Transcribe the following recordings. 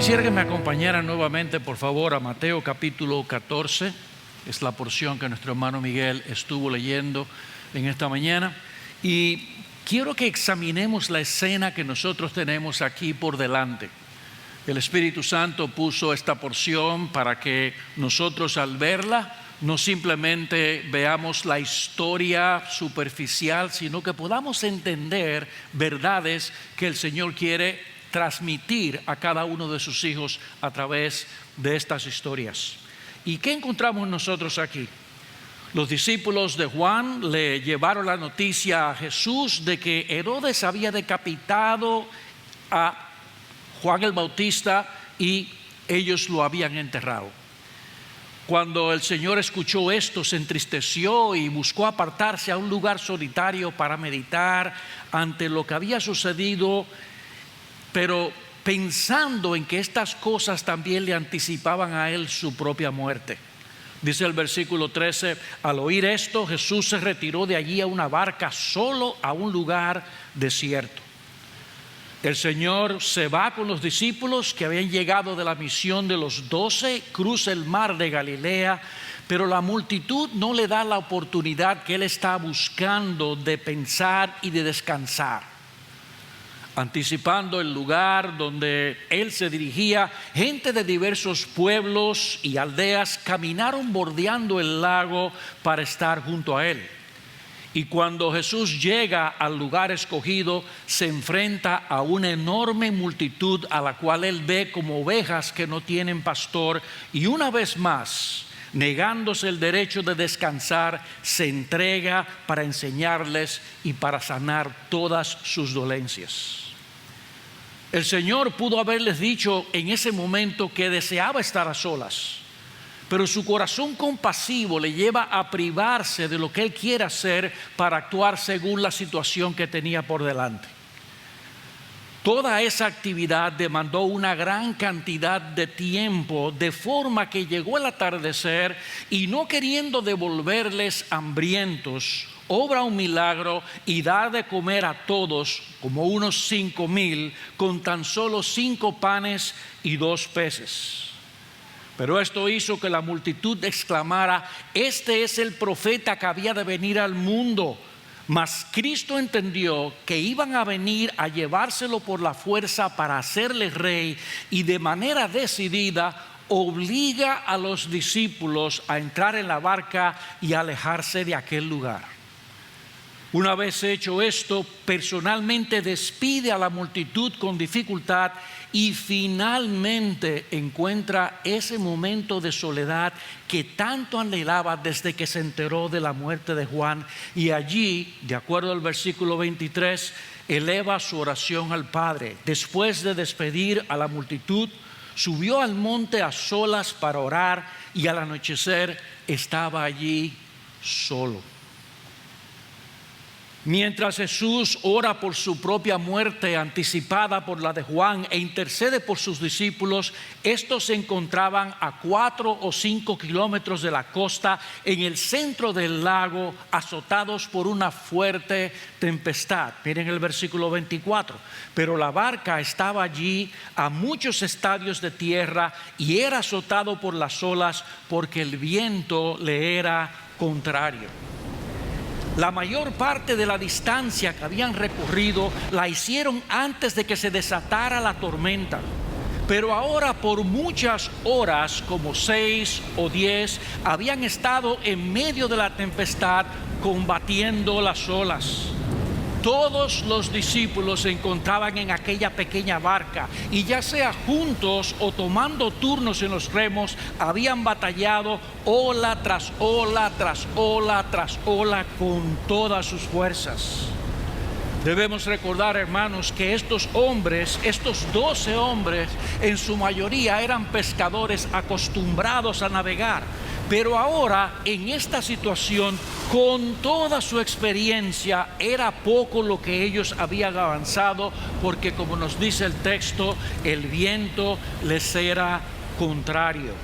Quisiera que me acompañaran nuevamente, por favor, a Mateo capítulo 14. Es la porción que nuestro hermano Miguel estuvo leyendo en esta mañana. Y quiero que examinemos la escena que nosotros tenemos aquí por delante. El Espíritu Santo puso esta porción para que nosotros, al verla, no simplemente veamos la historia superficial, sino que podamos entender verdades que el Señor quiere transmitir a cada uno de sus hijos a través de estas historias. ¿Y qué encontramos nosotros aquí? Los discípulos de Juan le llevaron la noticia a Jesús de que Herodes había decapitado a Juan el Bautista y ellos lo habían enterrado. Cuando el Señor escuchó esto, se entristeció y buscó apartarse a un lugar solitario para meditar ante lo que había sucedido, pero pensando en que estas cosas también le anticipaban a él su propia muerte. Dice el versículo 13, al oír esto, Jesús se retiró de allí a una barca solo a un lugar desierto. El Señor se va con los discípulos que habían llegado de la misión de los 12, cruza el mar de Galilea, pero la multitud no le da la oportunidad que él está buscando de pensar y de descansar. Anticipando el lugar donde él se dirigía, gente de diversos pueblos y aldeas caminaron bordeando el lago para estar junto a él. Y cuando Jesús llega al lugar escogido, se enfrenta a una enorme multitud a la cual él ve como ovejas que no tienen pastor, y una vez más, negándose el derecho de descansar, se entrega para enseñarles y para sanar todas sus dolencias. El Señor pudo haberles dicho en ese momento que deseaba estar a solas, pero su corazón compasivo le lleva a privarse de lo que Él quiere hacer para actuar según la situación que tenía por delante. Toda esa actividad demandó una gran cantidad de tiempo, de forma que llegó el atardecer y, no queriendo devolverles hambrientos, obra un milagro y da de comer a todos, como unos 5,000, con tan solo 5 panes y 2 peces. Pero esto hizo que la multitud exclamara: este es el profeta que había de venir al mundo. Mas Cristo entendió que iban a venir a llevárselo por la fuerza para hacerle rey, y de manera decidida obliga a los discípulos a entrar en la barca y alejarse de aquel lugar. Una vez hecho esto, personalmente despide a la multitud con dificultad y finalmente encuentra ese momento de soledad que tanto anhelaba desde que se enteró de la muerte de Juan. Y allí, de acuerdo al versículo 23, eleva su oración al Padre. Después de despedir a la multitud, subió al monte a solas para orar, y al anochecer estaba allí solo. Mientras Jesús ora por su propia muerte anticipada por la de Juan e intercede por sus discípulos, estos se encontraban a 4 o 5 kilómetros de la costa, en el centro del lago, azotados por una fuerte tempestad. Miren el versículo 24. Pero la barca estaba allí a muchos estadios de tierra y era azotado por las olas, porque el viento le era contrario. La mayor parte de la distancia que habían recorrido la hicieron antes de que se desatara la tormenta. Pero ahora, por muchas horas, como 6 o 10, habían estado en medio de la tempestad combatiendo las olas. Todos los discípulos se encontraban en aquella pequeña barca, y ya sea juntos o tomando turnos en los remos, habían batallado ola tras ola, tras ola, tras ola, con todas sus fuerzas. Debemos recordar, hermanos, que estos hombres, estos 12 hombres, en su mayoría eran pescadores acostumbrados a navegar. Pero ahora, en esta situación, con toda su experiencia, era poco lo que ellos habían avanzado, porque, como nos dice el texto, el viento les era contrario.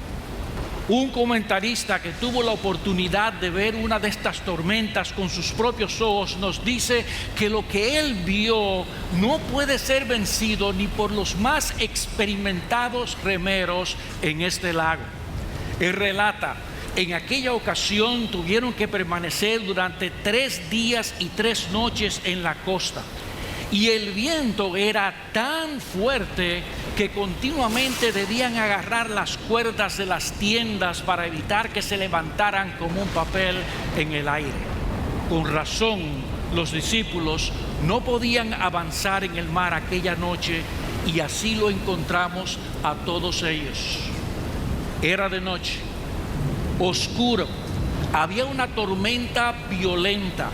Un comentarista que tuvo la oportunidad de ver una de estas tormentas con sus propios ojos nos dice que lo que él vio no puede ser vencido ni por los más experimentados remeros en este lago. Él relata: en aquella ocasión tuvieron que permanecer durante 3 días y 3 noches en la costa. Y el viento era tan fuerte que continuamente debían agarrar las cuerdas de las tiendas para evitar que se levantaran como un papel en el aire. Con razón, los discípulos no podían avanzar en el mar aquella noche, y así lo encontramos a todos ellos. Era de noche, oscuro, había una tormenta violenta.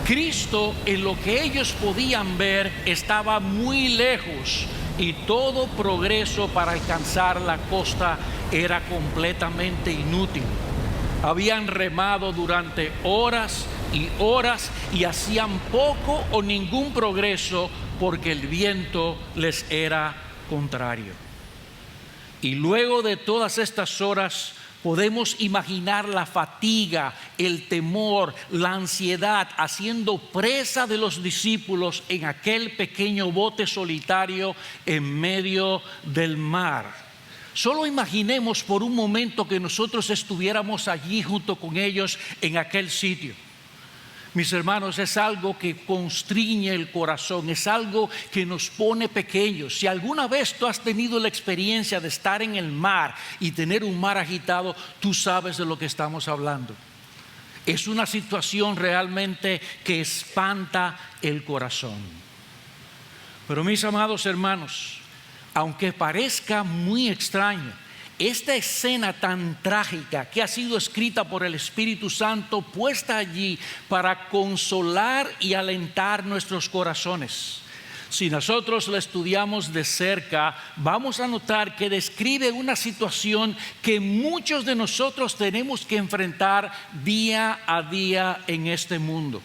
Cristo, en lo que ellos podían ver, estaba muy lejos, y todo progreso para alcanzar la costa era completamente inútil. Habían remado durante horas y horas y hacían poco o ningún progreso porque el viento les era contrario. Y luego de todas estas horas, podemos imaginar la fatiga, el temor, la ansiedad haciendo presa de los discípulos en aquel pequeño bote solitario en medio del mar. Solo imaginemos por un momento que nosotros estuviéramos allí junto con ellos en aquel sitio. Mis hermanos, es algo que constriñe el corazón, es algo que nos pone pequeños. Si alguna vez tú has tenido la experiencia de estar en el mar y tener un mar agitado, tú sabes de lo que estamos hablando. Es una situación realmente que espanta el corazón. Pero mis amados hermanos, aunque parezca muy extraño, esta escena tan trágica que ha sido escrita por el Espíritu Santo, puesta allí para consolar y alentar nuestros corazones. Si nosotros la estudiamos de cerca, vamos a notar que describe una situación que muchos de nosotros tenemos que enfrentar día a día en este mundo.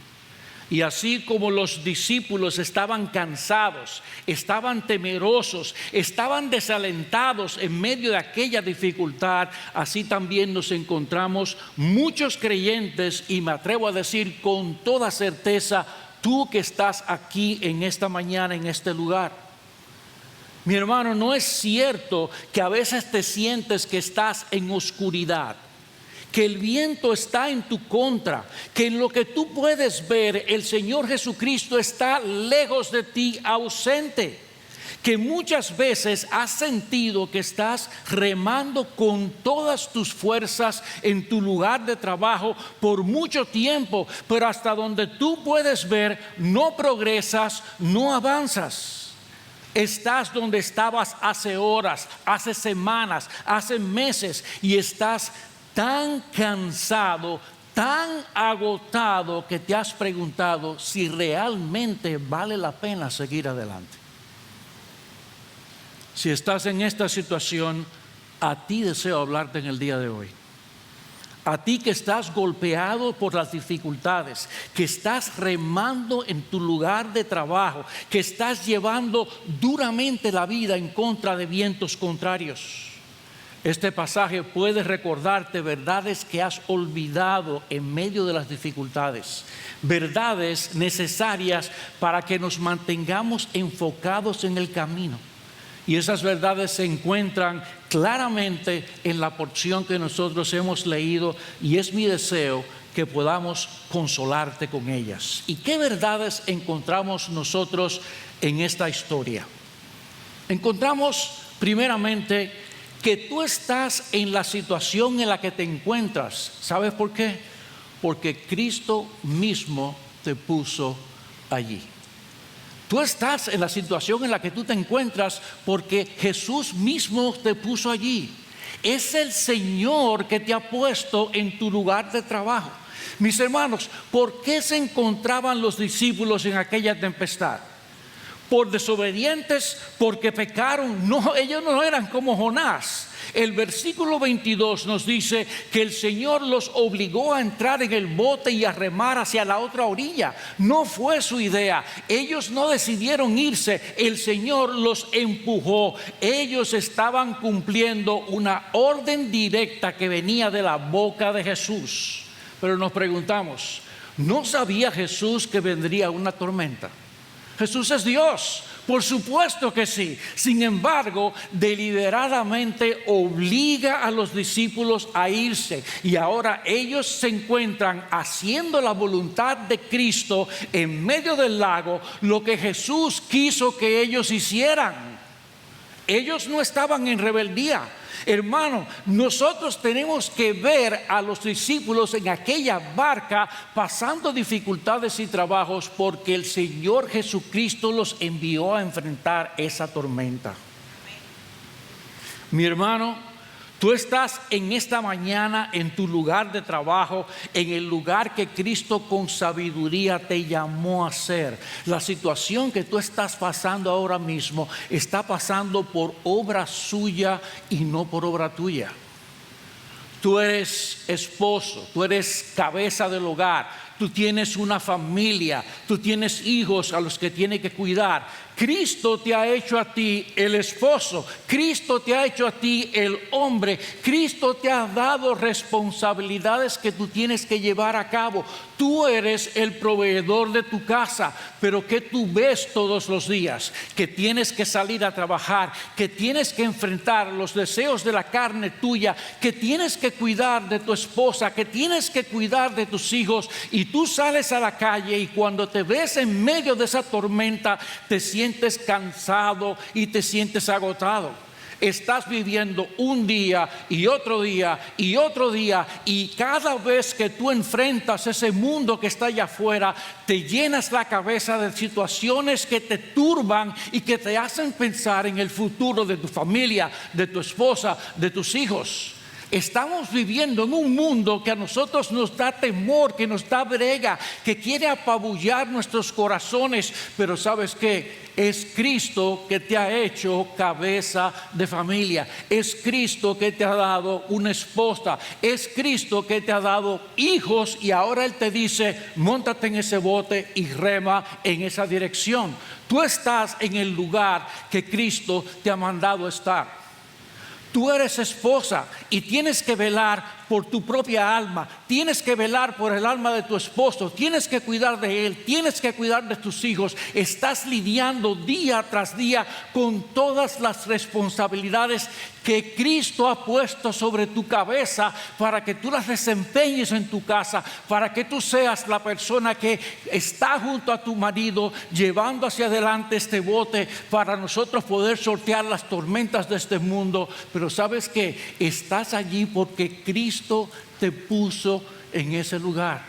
Y así como los discípulos estaban cansados, estaban temerosos, estaban desalentados en medio de aquella dificultad, así también nos encontramos muchos creyentes, y me atrevo a decir con toda certeza, tú que estás aquí en esta mañana, en este lugar. Mi hermano, no es cierto que a veces te sientes que estás en oscuridad, que el viento está en tu contra, que en lo que tú puedes ver el Señor Jesucristo está lejos de ti, ausente, que muchas veces has sentido que estás remando con todas tus fuerzas en tu lugar de trabajo por mucho tiempo, pero hasta donde tú puedes ver no progresas, no avanzas. Estás donde estabas hace horas, hace semanas, hace meses, y estás tan cansado, tan agotado, que te has preguntado si realmente vale la pena seguir adelante. Si estás en esta situación, a ti deseo hablarte en el día de hoy. A ti que estás golpeado por las dificultades, que estás remando en tu lugar de trabajo, que estás llevando duramente la vida en contra de vientos contrarios. Este pasaje puede recordarte verdades que has olvidado en medio de las dificultades, verdades necesarias para que nos mantengamos enfocados en el camino. Y esas verdades se encuentran claramente en la porción que nosotros hemos leído, y es mi deseo que podamos consolarte con ellas. ¿Y qué verdades encontramos nosotros en esta historia? Encontramos primeramente que tú estás en la situación en la que te encuentras. ¿Sabes por qué? Porque Cristo mismo te puso allí. Tú estás en la situación en la que tú te encuentras porque Jesús mismo te puso allí. Es el Señor que te ha puesto en tu lugar de trabajo. Mis hermanos, ¿por qué se encontraban los discípulos en aquella tempestad? ¿Por desobedientes? ¿Porque pecaron? No, ellos no eran como Jonás. El versículo 22 nos dice que el Señor los obligó a entrar en el bote y a remar hacia la otra orilla. No fue su idea. Ellos no decidieron irse. El Señor los empujó. Ellos estaban cumpliendo una orden directa que venía de la boca de Jesús. Pero nos preguntamos, ¿no sabía Jesús que vendría una tormenta? Jesús es Dios, por supuesto que sí. Sin embargo, deliberadamente obliga a los discípulos a irse. Y ahora ellos se encuentran haciendo la voluntad de Cristo en medio del lago, lo que Jesús quiso que ellos hicieran. Ellos no estaban en rebeldía. Hermano, nosotros tenemos que ver a los discípulos en aquella barca pasando dificultades y trabajos porque el Señor Jesucristo los envió a enfrentar esa tormenta. Mi hermano, tú estás en esta mañana en tu lugar de trabajo, en el lugar que Cristo con sabiduría te llamó a ser. La situación que tú estás pasando ahora mismo está pasando por obra suya y no por obra tuya. Tú eres esposo, tú eres cabeza del hogar, tú tienes una familia, tú tienes hijos a los que tienes que cuidar. Cristo te ha hecho a ti el esposo, Cristo te ha hecho a ti el hombre, Cristo te ha dado responsabilidades que tú tienes que llevar a cabo. Tú eres el proveedor de tu casa, pero que tú ves todos los días, que tienes que salir a trabajar, que tienes que enfrentar los deseos de la carne tuya, que tienes que cuidar de tu esposa, que tienes que cuidar de tus hijos, y tú sales a la calle y cuando te ves en medio de esa tormenta te sientes cansado y te sientes agotado. Estás viviendo un día y otro día y otro día, y cada vez que tú enfrentas ese mundo que está allá afuera, te llenas la cabeza de situaciones que te turban y que te hacen pensar en el futuro de tu familia, de tu esposa, de tus hijos. Estamos viviendo en un mundo que a nosotros nos da temor, que nos da brega, que quiere apabullar nuestros corazones. Pero ¿sabes qué? Es Cristo que te ha hecho cabeza de familia. Es Cristo que te ha dado una esposa. Es Cristo que te ha dado hijos, y ahora Él te dice, móntate en ese bote y rema en esa dirección. Tú estás en el lugar que Cristo te ha mandado estar. Tú eres esposa y tienes que velar por tu propia alma, tienes que velar por el alma de tu esposo, tienes que cuidar de él, tienes que cuidar de tus hijos. Estás lidiando día tras día con todas las responsabilidades que Cristo ha puesto sobre tu cabeza para que tú las desempeñes en tu casa, para que tú seas la persona que está junto a tu marido llevando hacia adelante este bote para nosotros poder sortear las tormentas de este mundo. Pero sabes que estás allí porque Cristo te puso en ese lugar.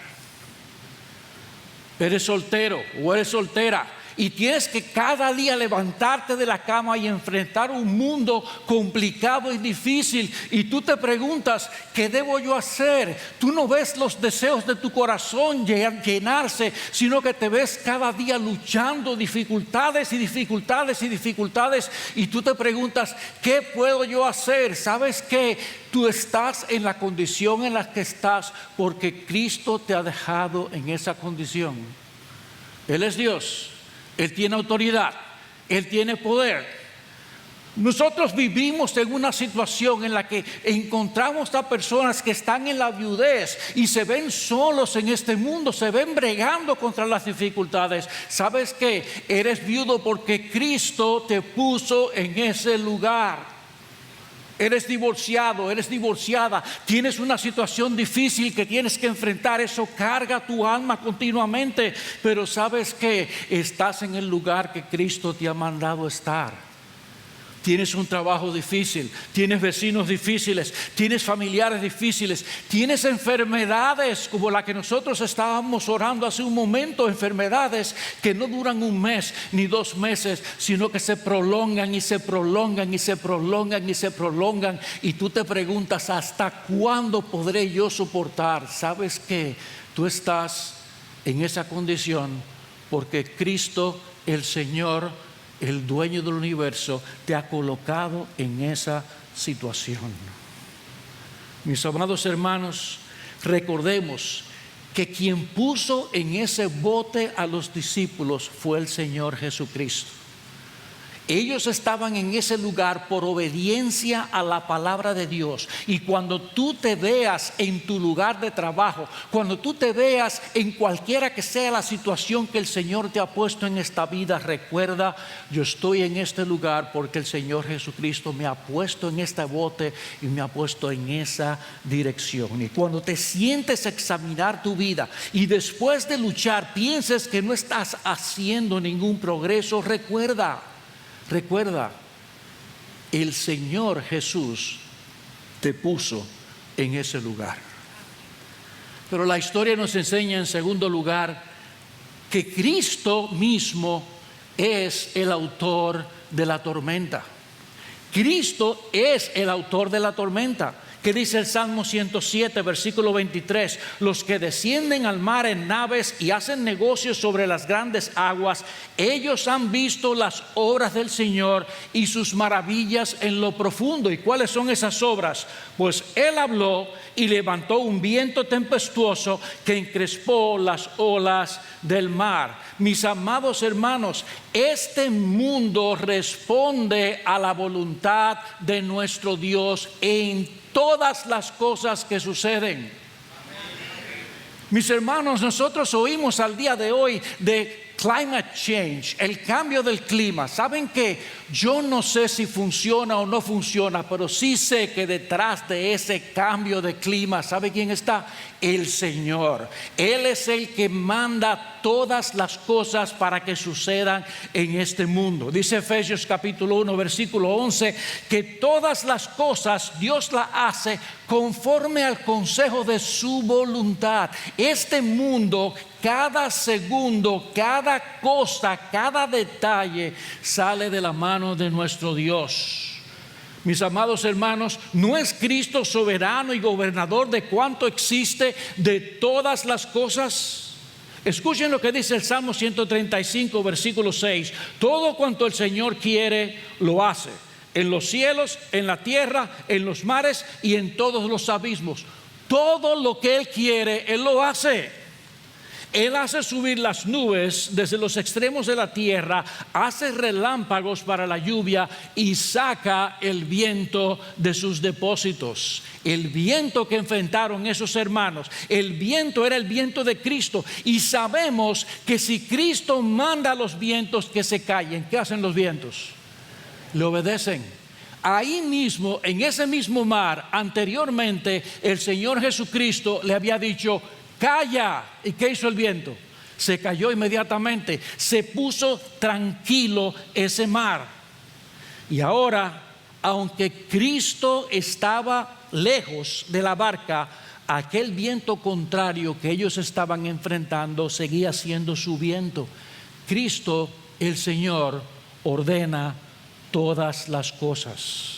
Eres soltero o eres soltera y tienes que cada día levantarte de la cama y enfrentar un mundo complicado y difícil, y tú te preguntas, ¿qué debo yo hacer? Tú no ves los deseos de tu corazón llenarse, sino que te ves cada día luchando dificultades y dificultades y dificultades, y tú te preguntas, ¿qué puedo yo hacer? ¿Sabes qué? Tú estás en la condición en la que estás porque Cristo te ha dejado en esa condición. Él es Dios. Él tiene autoridad, Él tiene poder. Nosotros vivimos en una situación en la que encontramos a personas que están en la viudez y se ven solos en este mundo, se ven bregando contra las dificultades. ¿Sabes qué? Eres viudo porque Cristo te puso en ese lugar. Eres divorciado, eres divorciada, tienes una situación difícil que tienes que enfrentar, eso carga tu alma continuamente, pero sabes que estás en el lugar que Cristo te ha mandado estar. Tienes un trabajo difícil, tienes vecinos difíciles, tienes familiares difíciles, tienes enfermedades como la que nosotros estábamos orando hace un momento, enfermedades que no duran un mes ni 2 meses, sino que se prolongan y se prolongan y se prolongan y se prolongan, y tú te preguntas, ¿hasta cuándo podré yo soportar? ¿Sabes qué? Tú estás en esa condición porque Cristo, el Señor, el dueño del universo, te ha colocado en esa situación. Mis amados hermanos, recordemos que quien puso en ese bote a los discípulos fue el Señor Jesucristo. Ellos estaban en ese lugar por obediencia a la palabra de Dios. Y cuando tú te veas en tu lugar de trabajo, cuando tú te veas en cualquiera que sea la situación que el Señor te ha puesto en esta vida, recuerda, yo estoy en este lugar porque el Señor Jesucristo me ha puesto en este bote y me ha puesto en esa dirección. Y cuando te sientes a examinar tu vida y después de luchar pienses que no estás haciendo ningún progreso, recuerda, el Señor Jesús te puso en ese lugar. Pero la historia nos enseña en segundo lugar que Cristo mismo es el autor de la tormenta. Cristo es el autor de la tormenta. ¿Qué dice el Salmo 107, versículo 23? Los que descienden al mar en naves y hacen negocios sobre las grandes aguas, ellos han visto las obras del Señor y sus maravillas en lo profundo. ¿Y cuáles son esas obras? Pues Él habló y levantó un viento tempestuoso que encrespó las olas del mar. Mis amados hermanos, este mundo responde a la voluntad de nuestro Dios en todas las cosas que suceden. Mis hermanos, nosotros oímos al día de hoy de climate change, el cambio del clima. ¿Saben qué? Yo no sé si funciona o no funciona, pero sí sé que detrás de ese cambio de clima, ¿sabe quién está? El Señor. Él es el que manda todas las cosas para que sucedan en este mundo. Dice Efesios capítulo 1, versículo 11, que todas las cosas Dios las hace conforme al consejo de su voluntad. Este mundo, cada segundo, cada cosa, cada detalle sale de la mano de nuestro Dios. Mis amados hermanos, ¿no es Cristo soberano y gobernador de cuanto existe, de todas las cosas? Escuchen lo que dice el Salmo 135, versículo 6. Todo cuanto el Señor quiere, lo hace. En los cielos, en la tierra, en los mares y en todos los abismos. Todo lo que Él quiere, Él lo hace. Él hace subir las nubes desde los extremos de la tierra, hace relámpagos para la lluvia y saca el viento de sus depósitos. El viento que enfrentaron esos hermanos, el viento era el viento de Cristo. Y sabemos que si Cristo manda a los vientos que se callen, ¿qué hacen los vientos? Le obedecen. Ahí mismo, en ese mismo mar, anteriormente el Señor Jesucristo le había dicho: calla. ¿Y qué hizo el viento? Se cayó inmediatamente. Se puso tranquilo ese mar. Y ahora, aunque Cristo estaba lejos de la barca, aquel viento contrario que ellos estaban enfrentando seguía siendo su viento. Cristo, el Señor, ordena todas las cosas.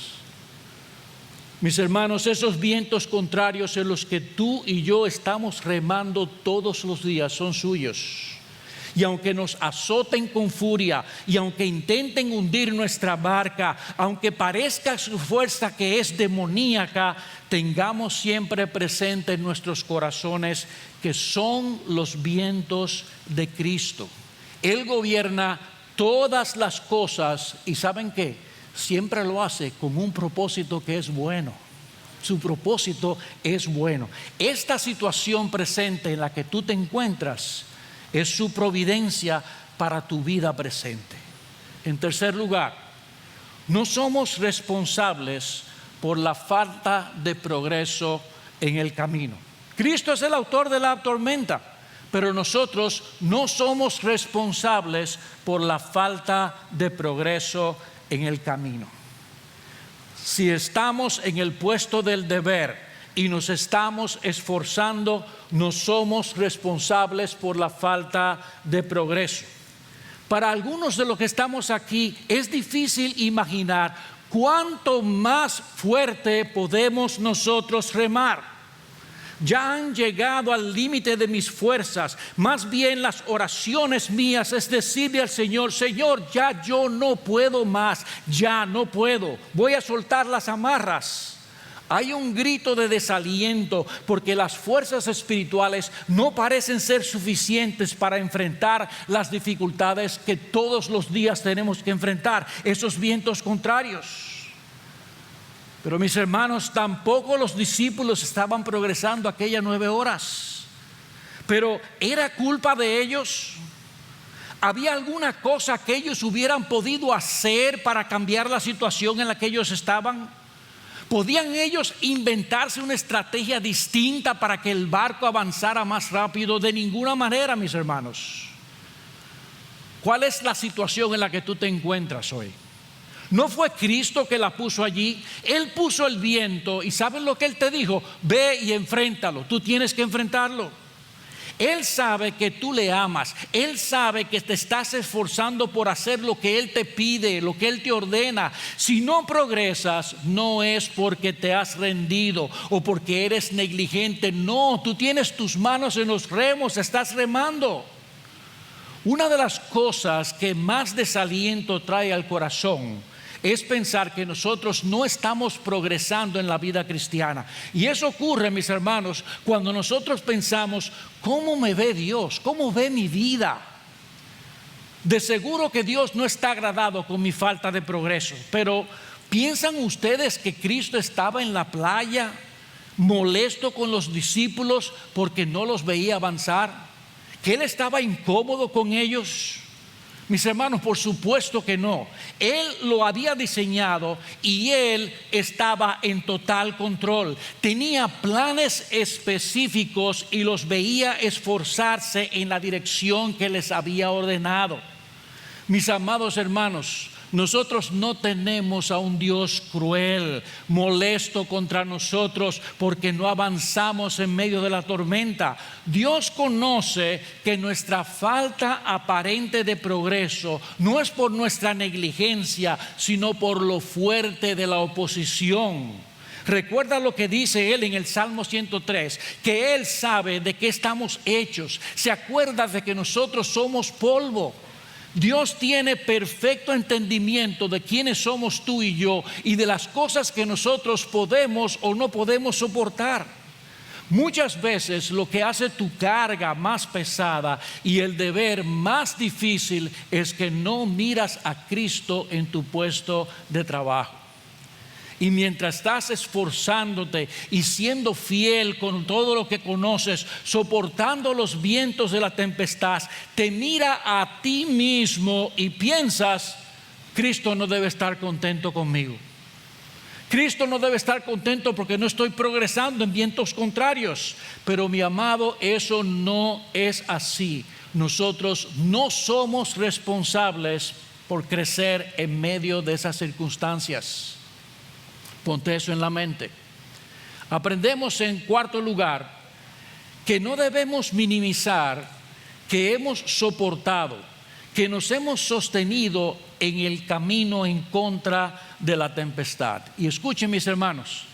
Mis hermanos, esos vientos contrarios en los que tú y yo estamos remando todos los días son suyos. Y aunque nos azoten con furia, y aunque intenten hundir nuestra barca, aunque parezca su fuerza que es demoníaca, tengamos siempre presente en nuestros corazones que son los vientos de Cristo. Él gobierna todas las cosas y ¿saben qué? Siempre lo hace con un propósito que es bueno. Su propósito es bueno. Esta situación presente en la que tú te encuentras es su providencia para tu vida presente. En tercer lugar, no somos responsables por la falta de progreso en el camino. Cristo es el autor de la tormenta, pero nosotros no somos responsables por la falta de progreso en el camino. Si estamos en el puesto del deber y nos estamos esforzando, no somos responsables por la falta de progreso. Para algunos de los que estamos aquí es difícil imaginar cuánto más fuerte podemos nosotros remar. Ya han llegado al límite de mis fuerzas. Más bien las oraciones mías es decirle al Señor: Señor, ya yo no puedo más, ya no puedo, voy a soltar las amarras. Hay un grito de desaliento porque las fuerzas espirituales no parecen ser suficientes para enfrentar las dificultades que todos los días tenemos que enfrentar, esos vientos contrarios. Pero mis hermanos, tampoco los discípulos estaban progresando aquellas 9 horas. Pero ¿era culpa de ellos? ¿Había alguna cosa que ellos hubieran podido hacer para cambiar la situación en la que ellos estaban? ¿Podían ellos inventarse una estrategia distinta para que el barco avanzara más rápido? De ninguna manera, mis hermanos. ¿Cuál es la situación en la que tú te encuentras hoy? ¿No fue Cristo que la puso allí? Él puso el viento y ¿saben lo que Él te dijo? Ve y enfréntalo, tú tienes que enfrentarlo. Él sabe que tú le amas, Él sabe que te estás esforzando por hacer lo que Él te pide, lo que Él te ordena. Si no progresas, no es porque te has rendido o porque eres negligente, no, tú tienes tus manos en los remos, estás remando. Una de las cosas que más desaliento trae al corazón es pensar que nosotros no estamos progresando en la vida cristiana. Y eso ocurre, mis hermanos, cuando nosotros pensamos: ¿cómo me ve Dios? ¿Cómo ve mi vida? De seguro que Dios no está agradado con mi falta de progreso. Pero ¿piensan ustedes que Cristo estaba en la playa molesto con los discípulos porque no los veía avanzar? ¿Que Él estaba incómodo con ellos? Mis hermanos, por supuesto que no. Él lo había diseñado y Él estaba en total control. Tenía planes específicos y los veía esforzarse en la dirección que les había ordenado. Mis amados hermanos, nosotros no tenemos a un Dios cruel, molesto contra nosotros porque no avanzamos en medio de la tormenta. Dios conoce que nuestra falta aparente de progreso no es por nuestra negligencia, sino por lo fuerte de la oposición. Recuerda lo que dice Él en el Salmo 103, que Él sabe de qué estamos hechos. Se acuerda de que nosotros somos polvo. Dios tiene perfecto entendimiento de quiénes somos tú y yo y de las cosas que nosotros podemos o no podemos soportar. Muchas veces lo que hace tu carga más pesada y el deber más difícil es que no miras a Cristo en tu puesto de trabajo. Y mientras estás esforzándote y siendo fiel con todo lo que conoces, soportando los vientos de la tempestad, te mira a ti mismo y piensas: Cristo no debe estar contento conmigo. Cristo no debe estar contento porque no estoy progresando en vientos contrarios. Pero mi amado, eso no es así. Nosotros no somos responsables por crecer en medio de esas circunstancias. Ponte eso en la mente. Aprendemos, en cuarto lugar, que no debemos minimizar que hemos soportado, que nos hemos sostenido en el camino en contra de la tempestad. Y escuchen, mis hermanos,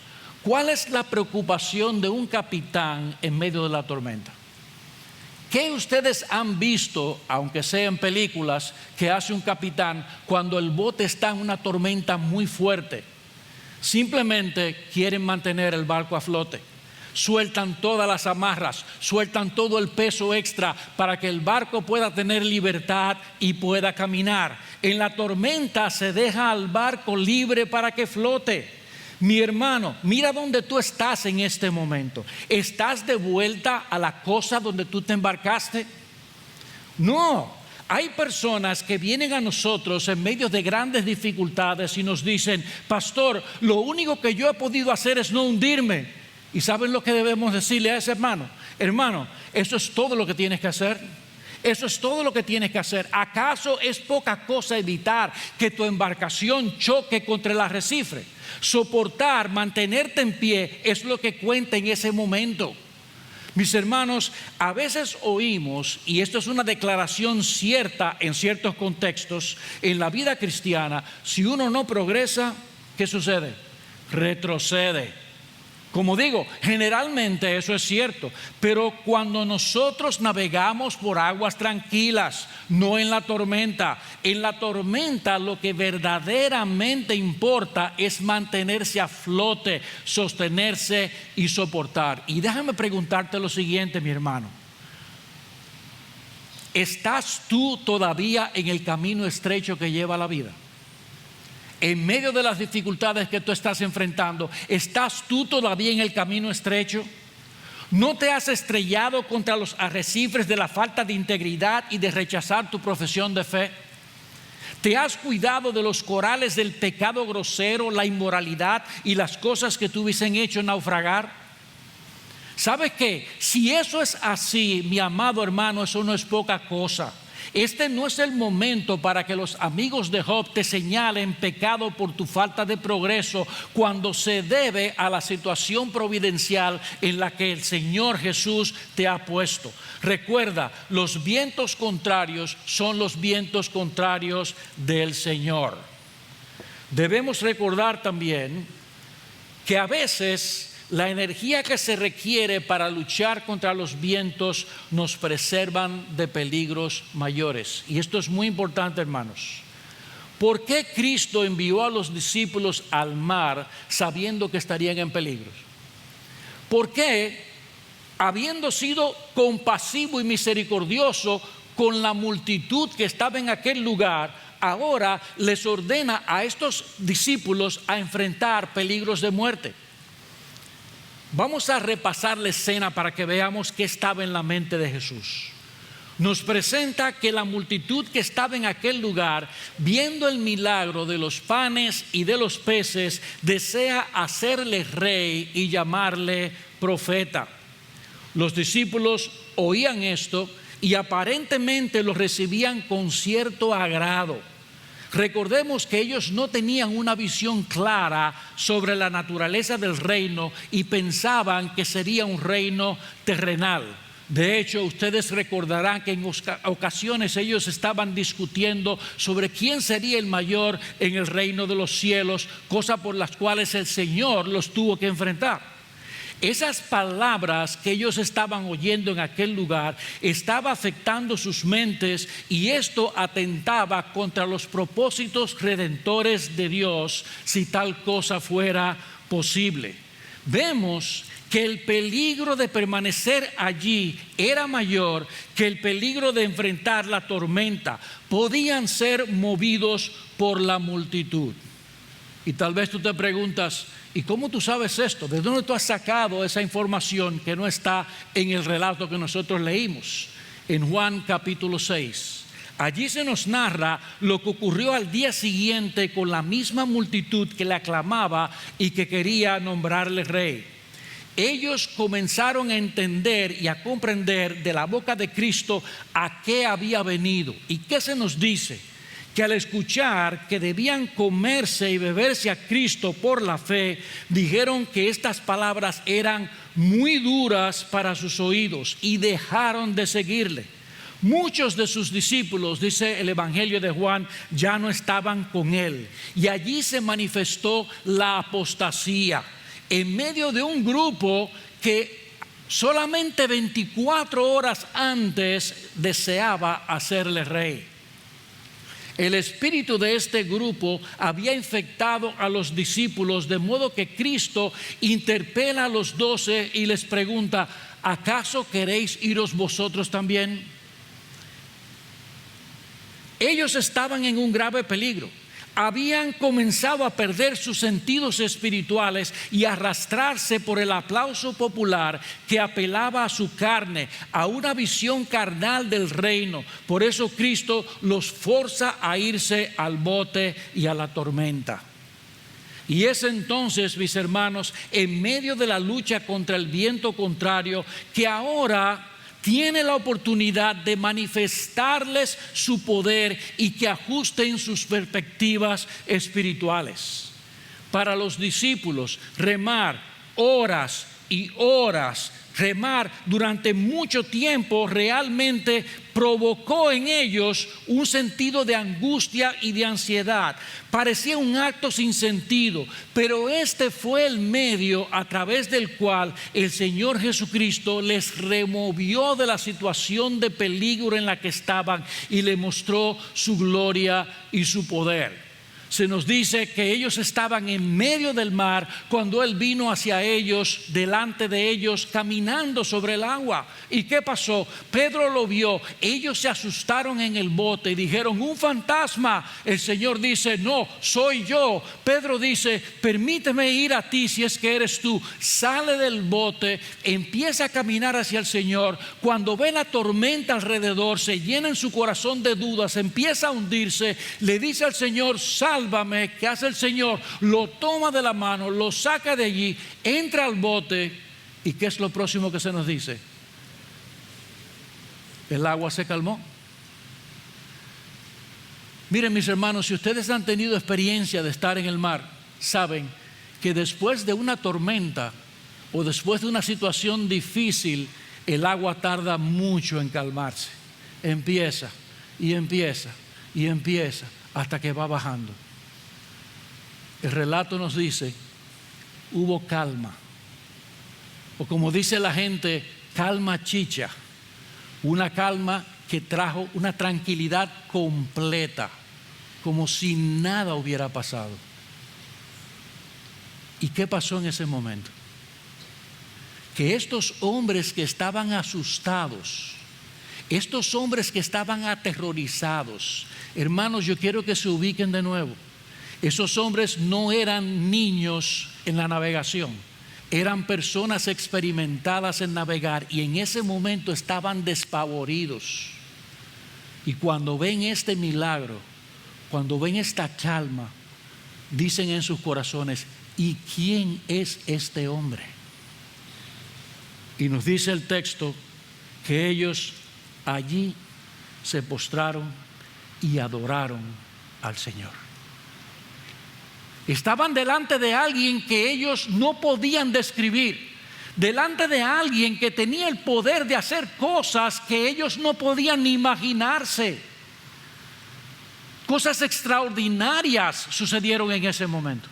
¿cuál es la preocupación de un capitán en medio de la tormenta? ¿Qué ustedes han visto, aunque sea en películas, que hace un capitán cuando el bote está en una tormenta muy fuerte? Simplemente quieren mantener el barco a flote. Sueltan todas las amarras, sueltan todo el peso extra para que el barco pueda tener libertad y pueda caminar. En la tormenta se deja al barco libre para que flote. Mi hermano, mira dónde tú estás en este momento. ¿Estás de vuelta a la cosa donde tú te embarcaste? No. Hay personas que vienen a nosotros en medio de grandes dificultades y nos dicen: pastor, lo único que yo he podido hacer es no hundirme. ¿Y saben lo que debemos decirle a ese hermano? Hermano, eso es todo lo que tienes que hacer. Eso es todo lo que tienes que hacer. ¿Acaso es poca cosa evitar que tu embarcación choque contra el arrecife? Soportar, mantenerte en pie es lo que cuenta en ese momento. Mis hermanos, a veces oímos, y esto es una declaración cierta en ciertos contextos, en la vida cristiana: si uno no progresa, ¿qué sucede? Retrocede. Como digo, generalmente eso es cierto, pero cuando nosotros navegamos por aguas tranquilas, no en la tormenta lo que verdaderamente importa es mantenerse a flote, sostenerse y soportar. Y déjame preguntarte lo siguiente, mi hermano. ¿Estás tú todavía en el camino estrecho que lleva a la vida? En medio de las dificultades que tú estás enfrentando, ¿estás tú todavía en el camino estrecho? ¿No te has estrellado contra los arrecifes de la falta de integridad y de rechazar tu profesión de fe? ¿Te has cuidado de los corales del pecado grosero, la inmoralidad y las cosas que te hubiesen hecho naufragar? ¿Sabes qué? Si eso es así, mi amado hermano, eso no es poca cosa. Este no es el momento para que los amigos de Job te señalen pecado por tu falta de progreso, cuando se debe a la situación providencial en la que el Señor Jesús te ha puesto. Recuerda, los vientos contrarios son los vientos contrarios del Señor. Debemos recordar también que a veces la energía que se requiere para luchar contra los vientos nos preservan de peligros mayores. Y esto es muy importante, hermanos. ¿Por qué Cristo envió a los discípulos al mar sabiendo que estarían en peligro? ¿Por qué, habiendo sido compasivo y misericordioso con la multitud que estaba en aquel lugar, ahora les ordena a estos discípulos a enfrentar peligros de muerte? Vamos a repasar la escena para que veamos qué estaba en la mente de Jesús. Nos presenta que la multitud que estaba en aquel lugar, viendo el milagro de los panes y de los peces, desea hacerle rey y llamarle profeta. Los discípulos oían esto y aparentemente lo recibían con cierto agrado. Recordemos que ellos no tenían una visión clara sobre la naturaleza del reino y pensaban que sería un reino terrenal. De hecho, ustedes recordarán que en ocasiones ellos estaban discutiendo sobre quién sería el mayor en el reino de los cielos, cosa por las cuales el Señor los tuvo que enfrentar. Esas palabras que ellos estaban oyendo en aquel lugar estaba afectando sus mentes, y esto atentaba contra los propósitos redentores de Dios si tal cosa fuera posible. Vemos que el peligro de permanecer allí era mayor que el peligro de enfrentar la tormenta. Podían ser movidos por la multitud. Y tal vez tú te preguntas, ¿y cómo tú sabes esto? ¿De dónde tú has sacado esa información que no está en el relato que nosotros leímos en Juan capítulo 6? Allí se nos narra lo que ocurrió al día siguiente con la misma multitud que le aclamaba y que quería nombrarle rey. Ellos comenzaron a entender y a comprender de la boca de Cristo a qué había venido. ¿Y qué se nos dice? Que al escuchar que debían comerse y beberse a Cristo por la fe, dijeron que estas palabras eran muy duras para sus oídos y dejaron de seguirle. Muchos de sus discípulos, dice el Evangelio de Juan, ya no estaban con él, y allí se manifestó la apostasía en medio de un grupo que solamente 24 horas antes deseaba hacerle rey. El espíritu de este grupo había infectado a los discípulos, de modo que Cristo interpela a los 12 y les pregunta: ¿acaso queréis iros vosotros también? Ellos estaban en un grave peligro. Habían comenzado a perder sus sentidos espirituales y a arrastrarse por el aplauso popular que apelaba a su carne, a una visión carnal del reino. Por eso Cristo los forza a irse al bote y a la tormenta. Y es entonces, mis hermanos, en medio de la lucha contra el viento contrario, que ahora tiene la oportunidad de manifestarles su poder y que ajusten sus perspectivas espirituales. Para los discípulos, remar horas y horas remar durante mucho tiempo realmente provocó en ellos un sentido de angustia y de ansiedad. Parecía un acto sin sentido, pero este fue el medio a través del cual el Señor Jesucristo les removió de la situación de peligro en la que estaban y le mostró su gloria y su poder. Se nos dice que ellos estaban en medio del mar cuando Él vino hacia ellos, delante de ellos, caminando sobre el agua. ¿Y qué pasó? Pedro lo vio, ellos se asustaron en el bote y dijeron: un fantasma. El Señor dice: no, soy yo. Pedro dice: permíteme ir a ti si es que eres tú. Sale del bote, empieza a caminar hacia el Señor. Cuando ve la tormenta alrededor, se llena en su corazón de dudas, empieza a hundirse, le dice al Señor: sálvame. ¿Qué hace el Señor? Lo toma de la mano, lo saca de allí, entra al bote. ¿Y qué es lo próximo que se nos dice? El agua se calmó. Miren, mis hermanos, si ustedes han tenido experiencia de estar en el mar, saben que después de una tormenta o después de una situación difícil, el agua tarda mucho en calmarse. Empieza y empieza y empieza hasta que va bajando. El relato nos dice: hubo calma, o como dice la gente, calma chicha, una calma que trajo una tranquilidad completa, como si nada hubiera pasado. ¿Y qué pasó en ese momento? Que estos hombres que estaban asustados, estos hombres que estaban aterrorizados, hermanos, yo quiero que se ubiquen de nuevo. Esos hombres no eran niños en la navegación, eran personas experimentadas en navegar, y en ese momento estaban despavoridos. Y cuando ven este milagro, cuando ven esta calma, dicen en sus corazones: ¿y quién es este hombre? Y nos dice el texto que ellos allí se postraron y adoraron al Señor. Estaban delante de alguien que ellos no podían describir, delante de alguien que tenía el poder de hacer cosas que ellos no podían ni imaginarse. Cosas extraordinarias sucedieron en ese momento.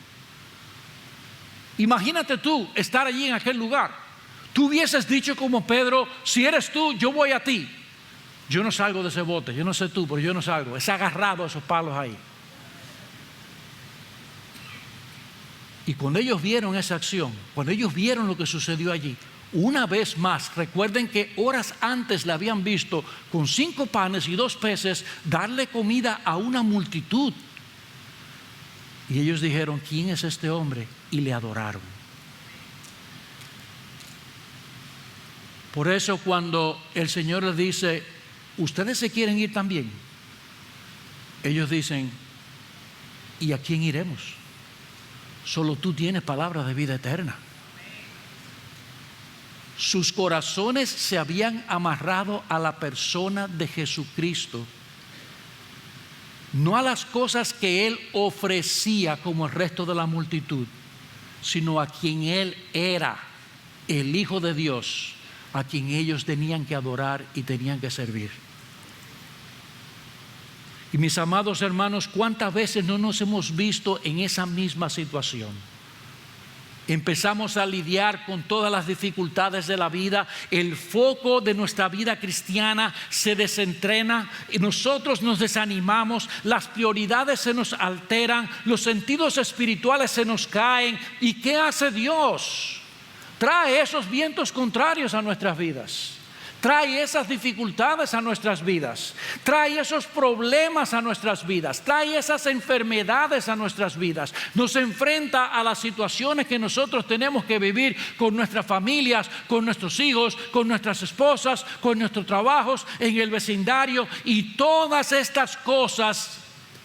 Imagínate tú estar allí en aquel lugar. Tú hubieses dicho como Pedro: si eres tú, yo voy a ti. Yo no salgo de ese bote, yo no sé tú, pero yo no salgo. Es agarrado a esos palos ahí. Y cuando ellos vieron esa acción, cuando ellos vieron lo que sucedió allí, una vez más, recuerden que horas antes le habían visto con 5 panes y 2 peces darle comida a una multitud. Y ellos dijeron: ¿quién es este hombre? Y le adoraron. Por eso cuando el Señor les dice: ¿ustedes se quieren ir también? Ellos dicen: ¿y a quién iremos? Solo tú tienes palabras de vida eterna. Sus corazones se habían amarrado a la persona de Jesucristo, no a las cosas que Él ofrecía como el resto de la multitud, sino a quien Él era, el Hijo de Dios, a quien ellos tenían que adorar y tenían que servir. Y mis amados hermanos, ¿cuántas veces no nos hemos visto en esa misma situación? Empezamos a lidiar con todas las dificultades de la vida, el foco de nuestra vida cristiana se desentrena y nosotros nos desanimamos, las prioridades se nos alteran, los sentidos espirituales se nos caen. ¿Y qué hace Dios? Trae esos vientos contrarios a nuestras vidas. Trae esas dificultades a nuestras vidas, trae esos problemas a nuestras vidas, trae esas enfermedades a nuestras vidas, nos enfrenta a las situaciones que nosotros tenemos que vivir con nuestras familias, con nuestros hijos, con nuestras esposas, con nuestros trabajos, en el vecindario, y todas estas cosas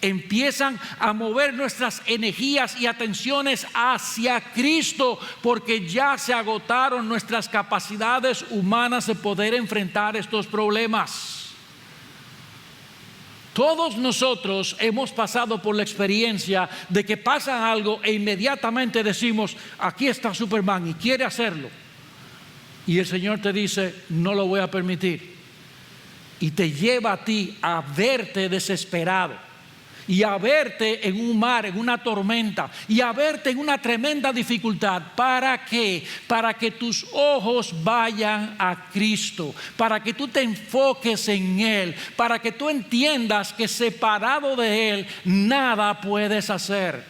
empiezan a mover nuestras energías y atenciones hacia Cristo, porque ya se agotaron nuestras capacidades humanas de poder enfrentar estos problemas. Todos nosotros hemos pasado por la experiencia de que pasa algo e inmediatamente decimos: aquí está Superman, y quiere hacerlo. Y el Señor te dice, no lo voy a permitir. Y te lleva a ti a verte desesperado. Y a verte en un mar, en una tormenta. Y a verte en una tremenda dificultad. ¿Para qué? Para que tus ojos vayan a Cristo. Para que tú te enfoques en Él. Para que tú entiendas que separado de Él, nada puedes hacer.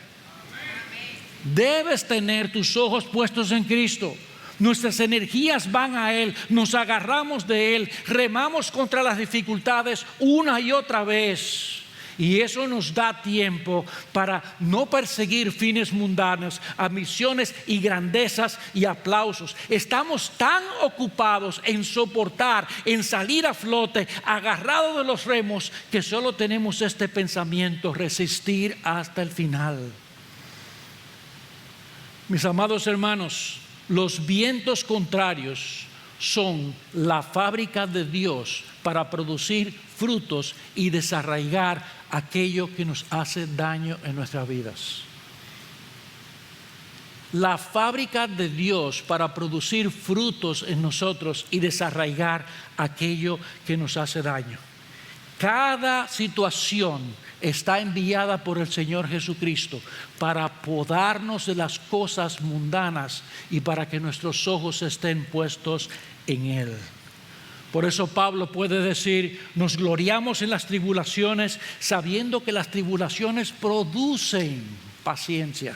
Debes tener tus ojos puestos en Cristo. Nuestras energías van a Él, nos agarramos de Él, remamos contra las dificultades una y otra vez. Y eso nos da tiempo para no perseguir fines mundanos, ambiciones y grandezas y aplausos. Estamos tan ocupados en soportar, en salir a flote, agarrados de los remos, que solo tenemos este pensamiento: resistir hasta el final. Mis amados hermanos, los vientos contrarios son la fábrica de Dios para producir frutos y desarraigar aquello que nos hace daño en nuestras vidas. La fábrica de Dios para producir frutos en nosotros y desarraigar aquello que nos hace daño. Cada situación está enviada por el Señor Jesucristo para podarnos de las cosas mundanas y para que nuestros ojos estén puestos en Él. Por eso Pablo puede decir: nos gloriamos en las tribulaciones, sabiendo que las tribulaciones producen paciencia.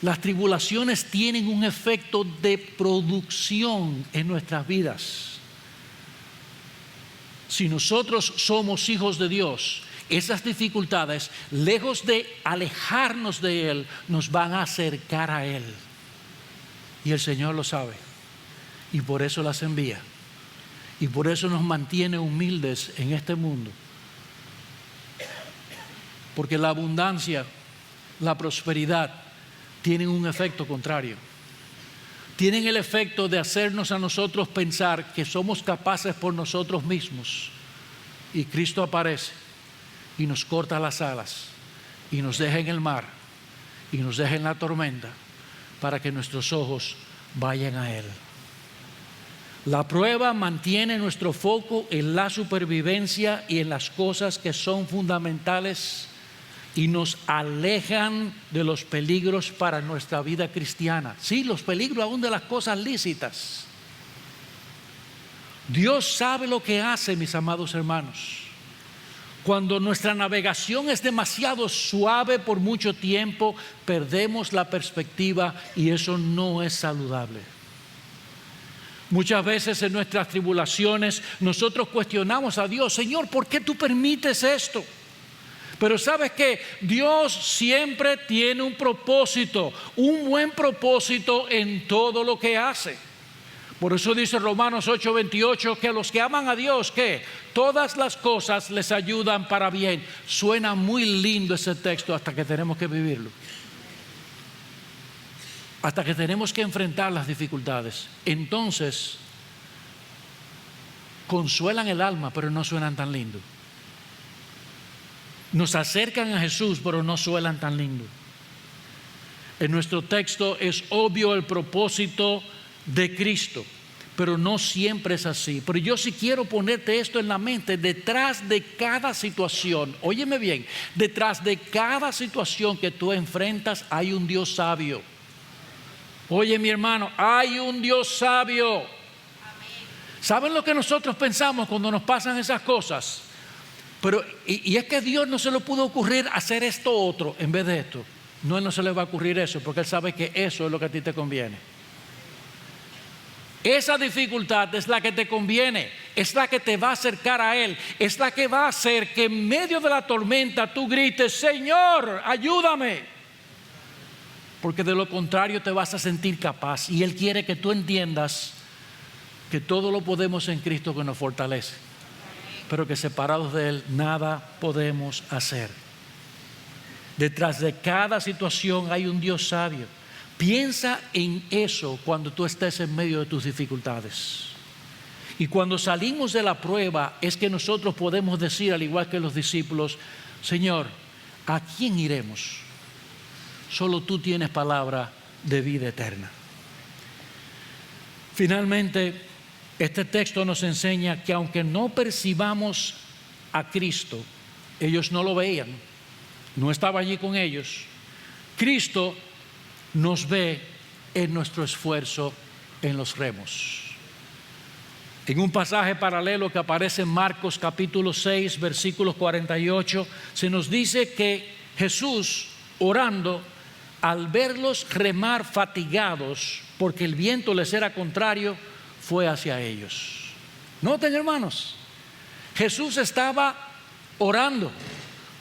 Las tribulaciones tienen un efecto de producción en nuestras vidas. Si nosotros somos hijos de Dios, esas dificultades, lejos de alejarnos de Él, nos van a acercar a Él. Y el Señor lo sabe. Y por eso las envía. Y por eso nos mantiene humildes en este mundo. Porque la abundancia, la prosperidad, tienen un efecto contrario. Tienen el efecto de hacernos a nosotros pensar que somos capaces por nosotros mismos. Y Cristo aparece y nos corta las alas y nos deja en el mar y nos deja en la tormenta para que nuestros ojos vayan a Él. La prueba mantiene nuestro foco en la supervivencia y en las cosas que son fundamentales y nos alejan de los peligros para nuestra vida cristiana. Sí, los peligros aún de las cosas lícitas. Dios sabe lo que hace, mis amados hermanos. Cuando nuestra navegación es demasiado suave por mucho tiempo, perdemos la perspectiva y eso no es saludable. Muchas veces en nuestras tribulaciones nosotros cuestionamos a Dios: Señor, ¿por qué tú permites esto? Pero sabes que Dios siempre tiene un propósito, un buen propósito en todo lo que hace. Por eso dice Romanos 8:28 que a los que aman a Dios, que todas las cosas les ayudan para bien. Suena muy lindo ese texto hasta que tenemos que vivirlo. Hasta que tenemos que enfrentar las dificultades. Entonces, consuelan el alma, pero no suenan tan lindo. Nos acercan a Jesús, pero no suenan tan lindo. En nuestro texto es obvio el propósito de Cristo, pero no siempre es así. Pero yo sí quiero ponerte esto en la mente: detrás de cada situación, óyeme bien, detrás de cada situación que tú enfrentas hay un Dios sabio. Oye, mi hermano, hay un Dios sabio. Amén. ¿Saben lo que nosotros pensamos cuando nos pasan esas cosas? Pero, y es que Dios no se le pudo ocurrir hacer esto otro en vez de esto. No, Él no se le va a ocurrir eso, porque Él sabe que eso es lo que a ti te conviene. Esa dificultad es la que te conviene, es la que te va a acercar a Él, es la que va a hacer que en medio de la tormenta tú grites: Señor, ayúdame. Porque de lo contrario te vas a sentir capaz. Y Él quiere que tú entiendas que todo lo podemos en Cristo que nos fortalece, pero que separados de Él nada podemos hacer. Detrás de cada situación hay un Dios sabio. Piensa en eso cuando tú estés en medio de tus dificultades. Y cuando salimos de la prueba es que nosotros podemos decir, al igual que los discípulos: Señor, ¿a quién iremos? Solo tú tienes palabra de vida eterna. Finalmente, este texto nos enseña que aunque no percibamos a Cristo, ellos no lo veían, no estaba allí con ellos. Cristo nos ve en nuestro esfuerzo en los remos. En un pasaje paralelo que aparece en Marcos capítulo 6, versículos 48, se nos dice que Jesús, orando, al verlos remar fatigados, porque el viento les era contrario, fue hacia ellos. Noten, hermanos, Jesús estaba orando,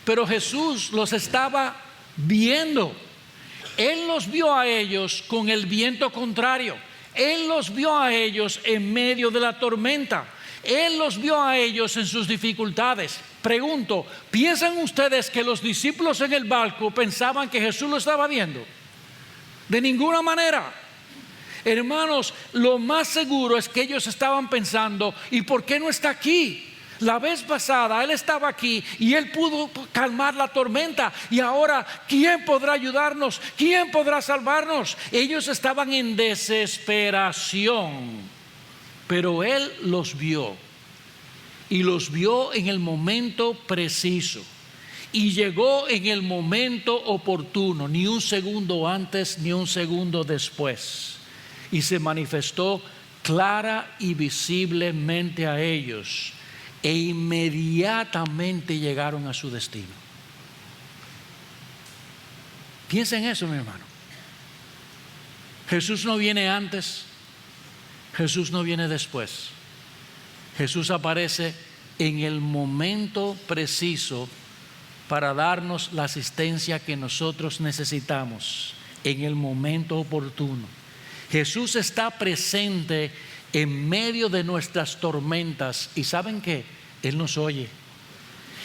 pero Jesús los estaba viendo. Él los vio a ellos con el viento contrario. Él los vio a ellos en medio de la tormenta. Él los vio a ellos en sus dificultades. Pregunto, ¿piensan ustedes que los discípulos en el barco pensaban que Jesús lo estaba viendo? De ninguna manera. Hermanos, lo más seguro es que ellos estaban pensando, ¿y por qué no está aquí? La vez pasada Él estaba aquí y Él pudo calmar la tormenta, y ahora ¿quién podrá ayudarnos? ¿Quién podrá salvarnos? Ellos estaban en desesperación, pero Él los vio, y los vio en el momento preciso, y llegó en el momento oportuno, ni un segundo antes ni un segundo después, y se manifestó clara y visiblemente a ellos. E inmediatamente llegaron a su destino. Piensa en eso, mi hermano. Jesús no viene antes, Jesús no viene después. Jesús aparece en el momento preciso para darnos la asistencia que nosotros necesitamos, en el momento oportuno. Jesús está presente en medio de nuestras tormentas, y ¿saben qué? Él nos oye.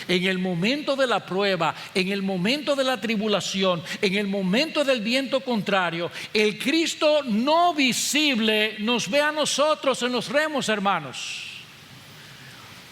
En el momento de la prueba, en el momento de la tribulación, en el momento del viento contrario, el Cristo no visible nos ve a nosotros en los remos, hermanos.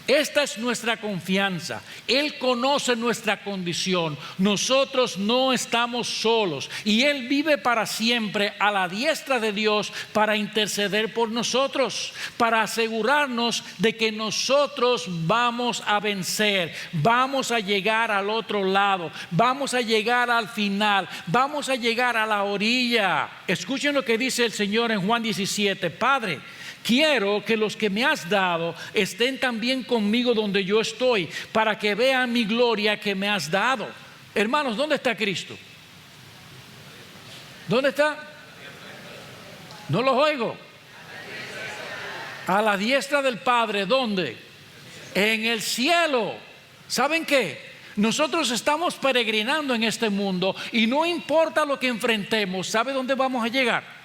Esta es nuestra confianza. Él conoce nuestra condición. Nosotros no estamos solos, y Él vive para siempre a la diestra de Dios para interceder por nosotros, para asegurarnos de que nosotros vamos a vencer, vamos a llegar al otro lado, vamos a llegar al final, vamos a llegar a la orilla. Escuchen lo que dice el Señor en Juan 17: Padre, quiero que los que me has dado estén también conmigo donde yo estoy, para que vean mi gloria que me has dado. Hermanos, ¿dónde está Cristo? ¿Dónde está? No los oigo. A la diestra del Padre. ¿Dónde? En el cielo. ¿Saben qué? Nosotros estamos peregrinando en este mundo, y no importa lo que enfrentemos, ¿sabe dónde vamos a llegar?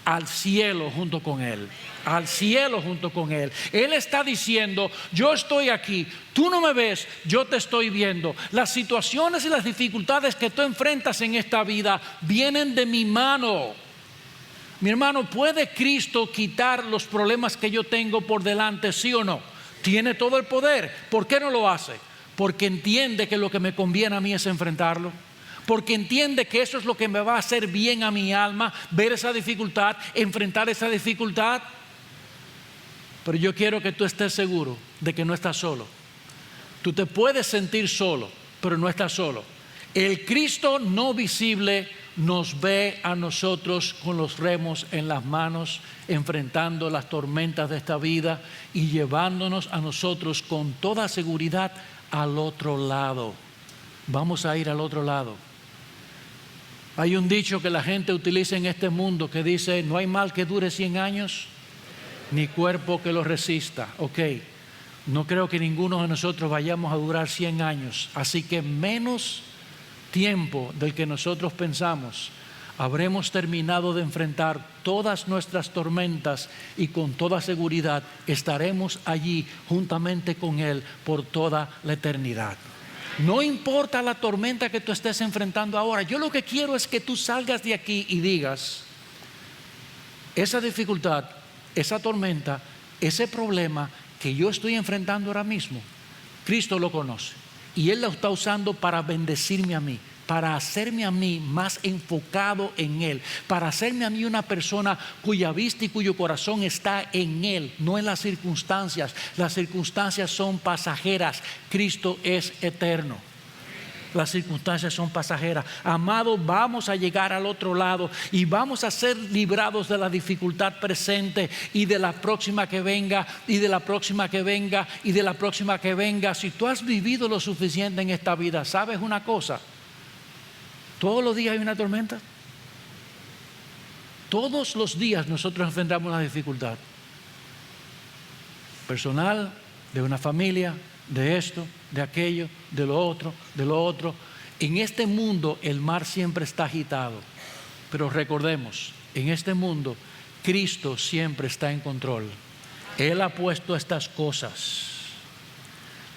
Al cielo junto con Él. Al cielo junto con Él. Él está diciendo: yo estoy aquí, tú no me ves, yo te estoy viendo. Las situaciones y las dificultades que tú enfrentas en esta vida vienen de mi mano. Mi hermano, ¿puede Cristo quitar los problemas que yo tengo por delante, sí o no? Tiene todo el poder. ¿Por qué no lo hace? Porque entiende que lo que me conviene a mí es enfrentarlo. Porque entiende que eso es lo que me va a hacer bien a mi alma, ver esa dificultad, enfrentar esa dificultad. Pero yo quiero que tú estés seguro de que no estás solo. Tú te puedes sentir solo, pero no estás solo. El Cristo no visible nos ve a nosotros con los remos en las manos, enfrentando las tormentas de esta vida y llevándonos a nosotros con toda seguridad al otro lado. Vamos a ir al otro lado. Hay un dicho que la gente utiliza en este mundo que dice: no hay mal que dure 100 años, ni cuerpo que lo resista. Ok, no creo que ninguno de nosotros vayamos a durar 100 años, así que menos tiempo del que nosotros pensamos habremos terminado de enfrentar todas nuestras tormentas, y con toda seguridad estaremos allí juntamente con Él por toda la eternidad. No importa la tormenta que tú estés enfrentando ahora, yo lo que quiero es que tú salgas de aquí y digas: esa dificultad, esa tormenta, ese problema que yo estoy enfrentando ahora mismo, Cristo lo conoce, y Él lo está usando para bendecirme a mí, para hacerme a mí más enfocado en Él, para hacerme a mí una persona cuya vista y cuyo corazón está en Él, no en las circunstancias. Las circunstancias son pasajeras, Cristo es eterno. Las circunstancias son pasajeras. Amado, vamos a llegar al otro lado y vamos a ser librados de la dificultad presente y de la próxima que venga, y de la próxima que venga, y de la próxima que venga. Si tú has vivido lo suficiente en esta vida, ¿sabes una cosa? Todos los días hay una tormenta. Todos los días nosotros enfrentamos una dificultad personal, de una familia, de esto, de aquello, de lo otro, de lo otro. En este mundo el mar siempre está agitado, pero recordemos, en este mundo Cristo siempre está en control. Él ha puesto estas cosas.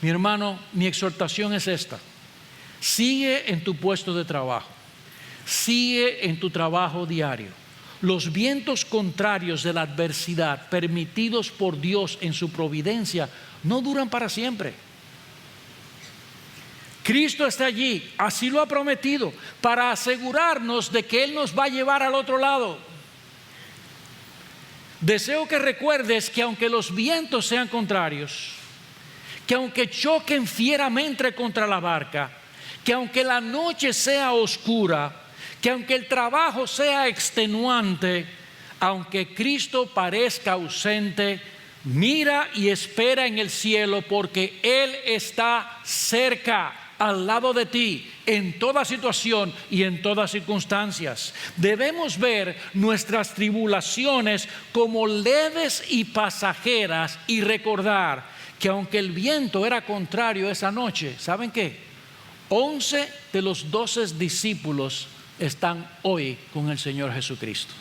Mi hermano, mi exhortación es esta: sigue en tu puesto de trabajo, sigue en tu trabajo diario. Los vientos contrarios de la adversidad permitidos por Dios en su providencia no duran para siempre. Cristo está allí, así lo ha prometido, para asegurarnos de que Él nos va a llevar al otro lado. Deseo que recuerdes que aunque los vientos sean contrarios, que aunque choquen fieramente contra la barca, que aunque la noche sea oscura, que aunque el trabajo sea extenuante, aunque Cristo parezca ausente, mira y espera en el cielo, porque Él está cerca, al lado de ti, en toda situación y en todas circunstancias. Debemos ver nuestras tribulaciones como leves y pasajeras y recordar que aunque el viento era contrario esa noche, ¿saben qué? 11 de los 12 discípulos están hoy con el Señor Jesucristo.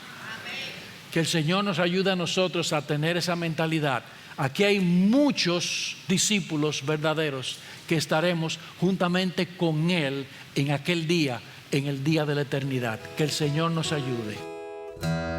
Que el Señor nos ayude a nosotros a tener esa mentalidad. Aquí hay muchos discípulos verdaderos que estaremos juntamente con Él en aquel día, en el día de la eternidad. Que el Señor nos ayude.